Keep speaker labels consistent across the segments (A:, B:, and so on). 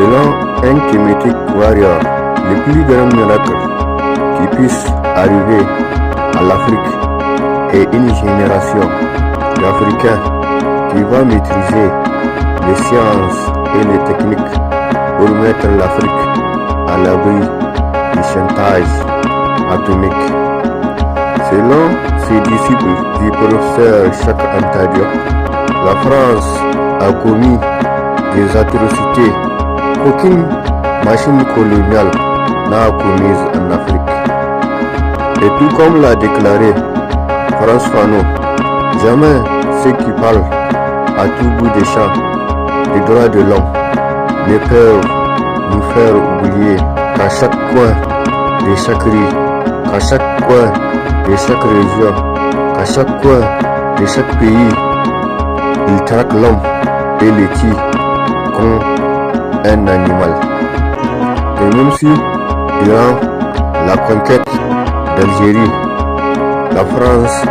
A: Selon un Kemetic warrior, le plus grand miracle qui puisse arriver à l'Afrique est une génération d'Africains qui va maîtriser les sciences et les techniques pour mettre l'Afrique à l'abri du chantage atomique. Selon ses disciples du professeur Cheikh Anta Diop, la France a commis des atrocités qu'aucune machine coloniale n'a commises en Afrique. Et tout comme l'a déclaré Frantz Fanon, jamais ceux qui parlent à tout bout des champs des droits de l'homme ne peuvent nous faire oublier qu'à chaque coin de chaque rue, qu'à chaque coin de chaque région, qu'à chaque coin de chaque pays, ils traquent l'homme et le tuent comme un animal. Et même si, durant la conquête d'Algérie, la France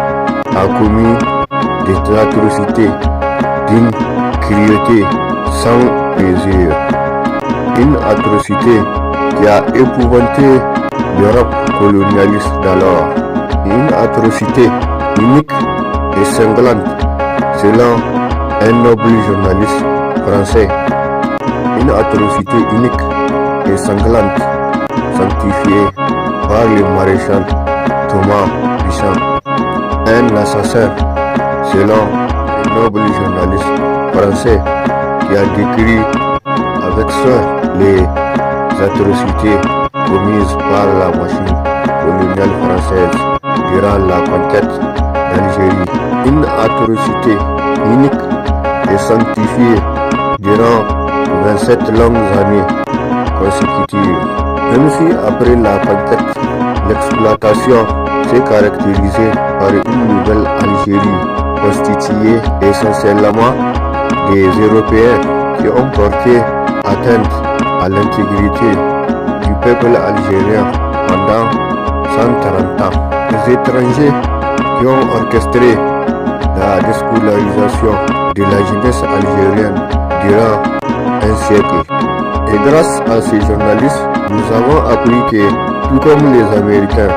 A: a commis des atrocités d'une cruauté sans mesure, une atrocité qui a épouvanté l'Europe colonialiste d'alors, une atrocité unique et cinglante selon un noble journaliste français, une atrocité unique et sanglante sanctifiée par le maréchal Thomas Duchamp, un assassin selon le noble journaliste français qui a décrit avec soin les atrocités commises par la machine coloniale française durant la conquête d'Algérie, une atrocité unique et sanctifiée durant 27 longues années consécutives. Même si après la conquête, l'exploitation s'est caractérisée par une nouvelle Algérie constituée essentiellement des Européens qui ont porté atteinte à l'intégrité du peuple algérien pendant 130 ans. Les étrangers qui ont orchestré la déscolarisation de la jeunesse algérienne durant un siècle. Et grâce à ces journalistes, nous avons appris que, tout comme les Américains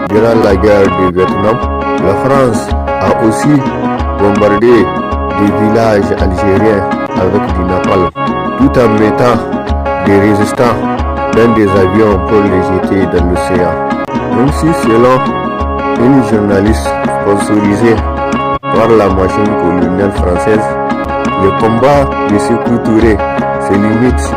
A: durant la guerre du Vietnam, la France a aussi bombardé des villages algériens avec du napalm, tout en mettant des résistants dans des avions pour les jeter dans l'océan. Même si selon une journaliste sponsorisée par la machine coloniale française, le combat de Sékou Touré se limite